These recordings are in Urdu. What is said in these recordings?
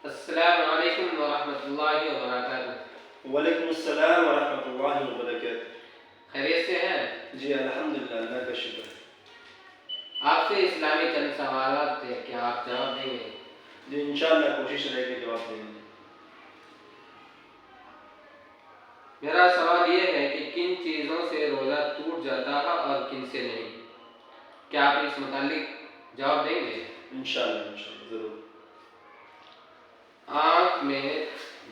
السلام علیکم ورحمۃ اللہ وبرکاتہ۔ وعلیکم السلام ورحمۃ اللہ وبرکاتہ۔ خیریت سے ہیں؟ جی الحمدللہ، اللہ کا شکر ہے۔ آپ سے اسلامی چند سوالات تھے، کیا آپ جواب دیں گے؟ جی انشاءاللہ کوشش رہے گی جواب دیں گے۔ میرا سوال یہ ہے کہ کن چیزوں سے روزہ ٹوٹ جاتا ہے اور کن سے نہیں؟ کیا آپ اس متعلق جواب دیں گے؟ انشاءاللہ ضرور۔ آنکھ میں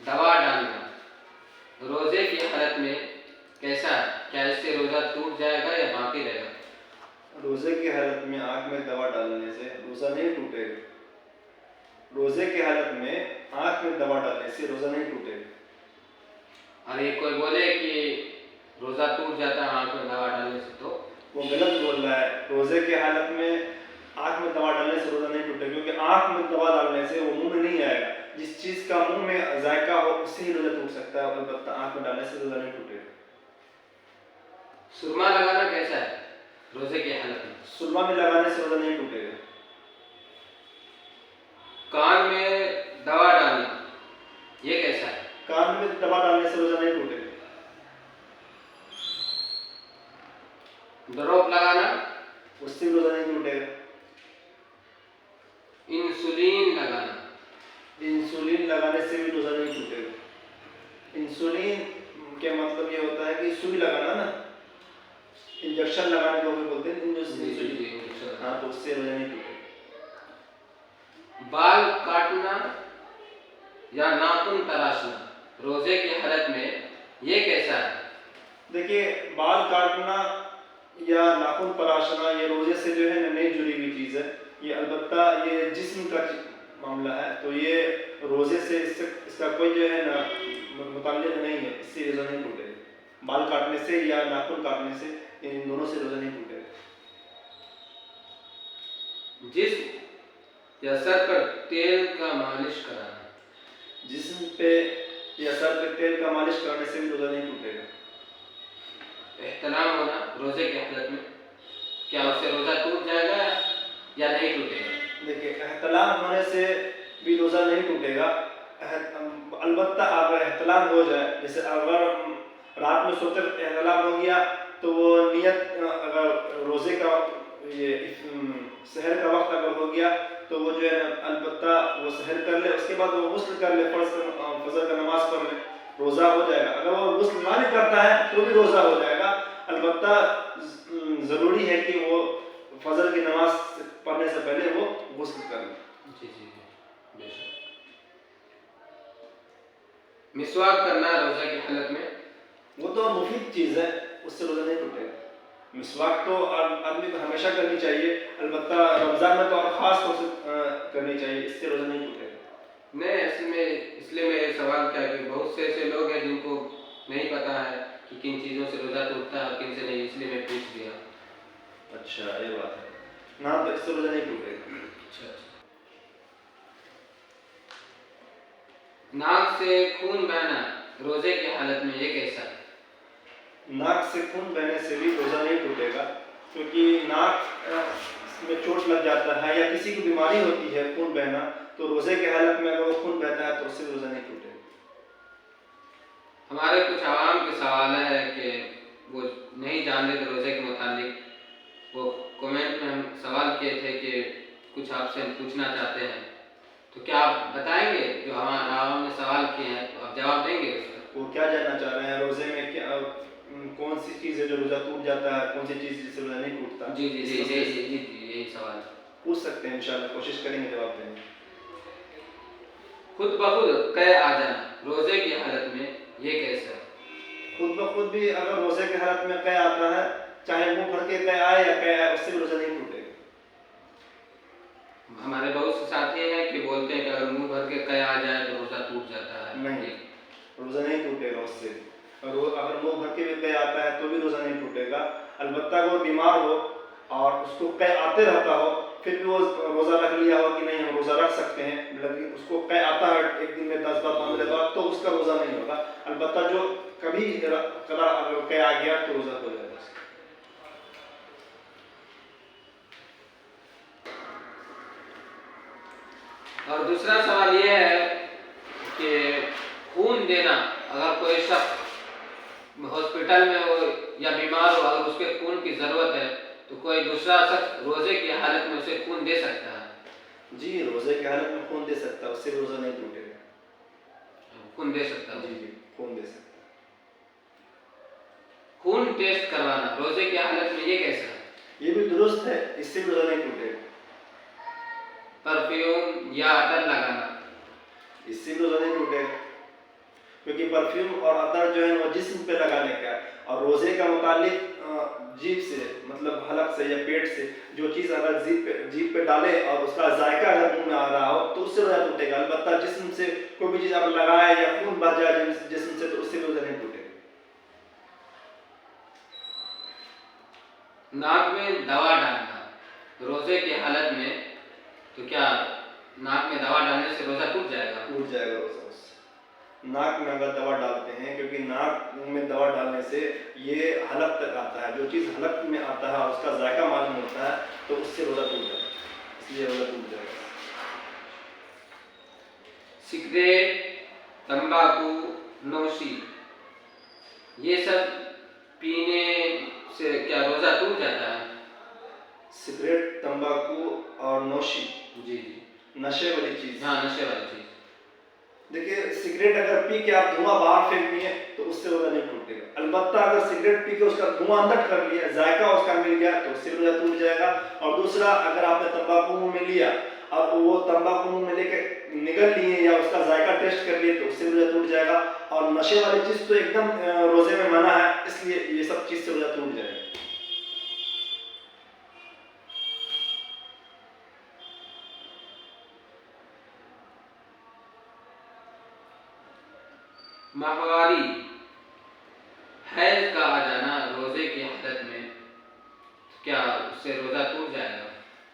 دوا ڈالنا روزے کی حالت میں کیسا ہے؟ کیا اس سے روزہ ٹوٹ جائے گا یا باقی رہے گا؟ روزے کی حالت میں آنکھ میں دوا ڈالنے سے روزہ نہیں ٹوٹے گا۔ روزے کی حالت میں آنکھ میں دوا ڈالنے سے روزہ نہیں ٹوٹے گا۔ اور یہ کوئی بولے کہ روزہ ٹوٹ جاتا ہے آنکھ میں دوا ڈالنے سے، تو وہ غلط بول رہا ہے۔ روزے کی حالت میں آنکھ میں دوا ڈالنے سے روزہ نہیں ٹوٹے، کیونکہ آنکھ میں دوا ڈالنے سے وہ منہ میں نہیں آئے گا۔ جس چیز کا منہ میں ذائقہ ہو اس سے ہی روزہ ٹوٹ سکتا ہے، البتہ آنکھ میں ڈالنے سے روزہ نہیں ٹوٹے گا۔ سرما لگانا کیسا ہے روزے کی حالت میں؟ سرما میں لگانے سے روزہ نہیں ٹوٹے گا۔ کان میں دوا ڈالنا یہ کیسا ہے؟ کان میں دوا ڈالنے سے روزہ نہیں ٹوٹے گا۔ ڈراپ لگانا اس سے روزہ نہیں ٹوٹے گا۔ انسولین لگانا انسولین لگانے سے بھی روزہ نہیں ٹوٹے گا۔ انسولین کے مطلب یہ ہوتا ہے کہ سوئی لگانا نا، انجیکشن لگانے کو بھی بولتے ہیں انسولین۔ ہاں تو اس سے روزہ نہیں ٹوٹے گا۔ بال کاٹنا یا ناخن تراشنا روزے کی حالت میں یہ کیسا ہے؟ دیکھیے بال کاٹنا یا ناخن تراشنا یہ روزے سے جو ہے نہیں جڑی ہوئی چیز ہے، یہ البتہ یہ جسم کا معاملہ ہے، تو یہ روزے سے اس کا کوئی جو ہے نا متعلق نہیں ہے، اس سے روزہ نہیں ٹوٹے گا۔ بال کاٹنے سے یا ناخن کاٹنے سے ان دونوں سے روزہ نہیں ٹوٹے گا۔ جسم یا سر پر تیل کا مالش کرانا جسم پہ یا سر پہ تیل کا مالش کرنے سے بھی روزہ نہیں ٹوٹے گا۔ احتلام ہونا روزے کی حالت میں کیا اس سے روزہ ٹوٹ جائے گا یا نہیں ٹوٹے گا؟ دیکھیے احتلام ہونے سے بھی روزہ نہیں ٹوٹے گا، البتہ اگر احتلام ہو جائے، جیسے اگر رات میں سوتے وقت احتلام ہو گیا تو وہ نیت اگر روزے کا یہ سحر کا وقت اگر ہو گیا تو وہ جو ہے البتہ وہ سحر کر لے، اس کے بعد وہ غسل کر لے، فجر کا نماز پڑھ لے، روزہ ہو جائے گا۔ اگر وہ غسل نہ بھی کرتا ہے تو بھی روزہ ہو جائے گا، البتہ ضروری ہے کہ وہ فجر کی نماز پڑھنے سے پہلے وہ غسل کر لے۔ جی بے شک۔ مسواک کرنا روزہ کی حالت میں وہ تو مفید چیز ہے، اس سے روزہ نہیں ٹوٹے گا۔ مسواک تو آدمی کو ہمیشہ کرنی چاہیے، البتہ رمضان میں تو اور خاص طور سے کرنی چاہیے، اس سے روزہ نہیں ٹوٹے گا۔ نہیں، اس لیے میں یہ سوال کیا کہ بہت سے ایسے لوگ ہیں جن کو نہیں پتا ہے کہ کن چیزوں سے روزہ ٹوٹتا ہے اور کن سے نہیں، اس لیے میں پوچھ دیا۔ اچھا یہ بات ہے، نہ تو اس سے روزہ نہیں ٹوٹے گا۔ اچھا۔ ناک سے خون بہنا روزے کی حالت میں یہ کیسا ہے؟ ناک سے خون بہنے سے بھی روزہ نہیں ٹوٹے گا، کیونکہ ناک میں چوٹ لگ جاتا ہے یا کسی کی بیماری ہوتی ہے خون بہنا، تو روزے کی حالت میں اگر وہ خون بہتا ہے تو اس سے روزہ نہیں ٹوٹے گا۔ ہمارے کچھ عوام کے سوال ہے کہ وہ نہیں جانتے تھے روزے کے متعلق، وہ کومنٹ میں ہم سوال کیے تھے کہ کچھ آپ سے ہم پوچھنا چاہتے ہیں، تو کیا آپ بتائیں گے جو ہمارے عوام نے سوال کیے ہیں، تو آپ جواب دیں گے اس کا؟ وہ کیا جاننا چاہ رہے ہیں روزے میں کیا کون سی چیز ہے جو روزہ ٹوٹ جاتا ہے، کون سی چیز جس سے روزہ نہیں ٹوٹتا؟ جی یہی سوال پوچھ سکتے ہیں، انشاءاللہ کوشش کریں گے جواب دینے کی۔ خود بخود قے آ جانا روزے کی حالت میں یہ کیسا ہے؟ خود بخود بھی اگر روزے کی حالت میں قے آتا ہے، چاہے منہ بھر کے قے آئے یا قے آئے، اس سے بھی روزہ نہیں ٹوٹے گا۔ ہمارے بہت سے ساتھی ہیں کہ بولتے ہیں کہ اگر منہ بھر کے قے آ جائے تو روزہ ٹوٹ جاتا ہے۔ نہیں، روزہ نہیں ٹوٹے گا اس سے۔ اگر منہ بھر کے بھی قے آتا ہے تو بھی روزہ نہیں ٹوٹے گا، البتہ اگر وہ بیمار ہو اور اس کو قے آتے رہتا ہو، پھر بھی وہ روزہ رکھ لیا ہو کہ نہیں ہم روزہ رکھ سکتے ہیں، لیکن اس کو قے آتا ہے ایک دن میں 10 بار 15 بار، تو اس کا روزہ نہیں ہوگا، البتہ جو کبھی اگر قے آ گیا تو روزہ ہو جائے گا۔ اور دوسرا سوال یہ ہے دینا، اگر کوئی شخص ہاسپٹل میں ہو یا بیمار ہو، اگر اس کے خون کی ضرورت ہے تو کوئی دوسرا شخص روزے کی حالت میں اسے خون دے سکتا ہے؟ جی روزے کی حالت میں خون دے سکتا ہے، اس سے روزہ نہیں ٹوٹے گا۔ خون دے سکتا ہے؟ جی خون دے سکتا ہے۔ خون ٹیسٹ کروانا روزے کی حالت میں یہ کیسا ہے؟ یہ بھی درست ہے، اس سے بھی روزہ نہیں ٹوٹے گا۔ پرفیوم یا عطر لگانا، اس سے بھی روزہ نہیں ٹوٹے گا، کیونکہ پرفیوم اور عطر جو ہے وہ جسم پہ لگانے کا ہے، اور روزے کا متعلق جیب سے مطلب حلق سے یا پیٹ سے جو چیز اگر جیب پہ ڈالے اور اس کا ذائقہ اگر منہ میں آ رہا ہو تو اس سے روزہ ٹوٹے گا۔ البتہ جسم سے کوئی بھی چیز آپ لگائے یا خون بہہ جائے جسم سے تو اس سے روزہ نہیں ٹوٹے گا۔ ناک میں دوا ڈالنا روزے کی حالت میں، تو کیا ناک میں دوا ڈالنے سے روزہ ٹوٹ جائے گا؟ ٹوٹ جائے گا روزہ اس سے۔ ناک میں اگر دوا ڈالتے ہیں، کیونکہ ناک میں دوا ڈالنے سے یہ حلق تک آتا ہے، جو چیز حلق میں آتا ہے اس کا ذائقہ معلوم ہوتا ہے تو اس سے روزہ ٹوٹ جائے گا، اس لیے روزہ ٹوٹ جائے گا۔ سگریٹ، تمباکو نوشی یہ سب پینے سے کیا روزہ ٹوٹ جاتا ہے؟ سگریٹ، تمباکو اور نوشی، جی جی، نشے والی چیز۔ ہاں نشے والی چیز۔ دیکھیے سگریٹ اگر پی کے آپ دھواں باہر پھینک دیے تو اس سے روزہ نہیں ٹوٹے گا، البتہ اگر سگریٹ پی کے اس کا دھواں اندر کر لیا، ذائقہ اس کا مل گیا تو اس سے روزہ ٹوٹ جائے گا۔ اور دوسرا اگر آپ نے تمباکو منہ میں لیا، اب وہ تمباکو منہ میں لے کے نگل لیے یا اس کا ذائقہ ٹیسٹ کر لیے تو اس سے روزہ ٹوٹ جائے گا۔ اور نشے والی چیز تو ایک دم روزے میں منع ہے، اس لیے یہ سب چیز سے روزہ ٹوٹ جائے گا۔ ماہواری حیض کا آ جانا روزے کی حالت میں، کیا اس سے روزہ ٹوٹ جائے گا؟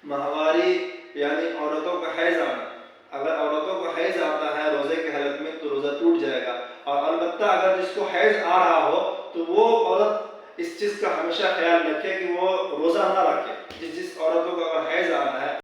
ماہواری یعنی عورتوں کا حیض آنا، اگر عورتوں کو حیض آتا ہے روزے کی حالت میں تو روزہ ٹوٹ جائے گا۔ اور البتہ اگر جس کو حیض آ رہا ہو تو وہ عورت اس چیز کا ہمیشہ خیال رکھے کہ وہ روزہ نہ رکھے۔ جس عورتوں کو اگر حیض آ رہا ہے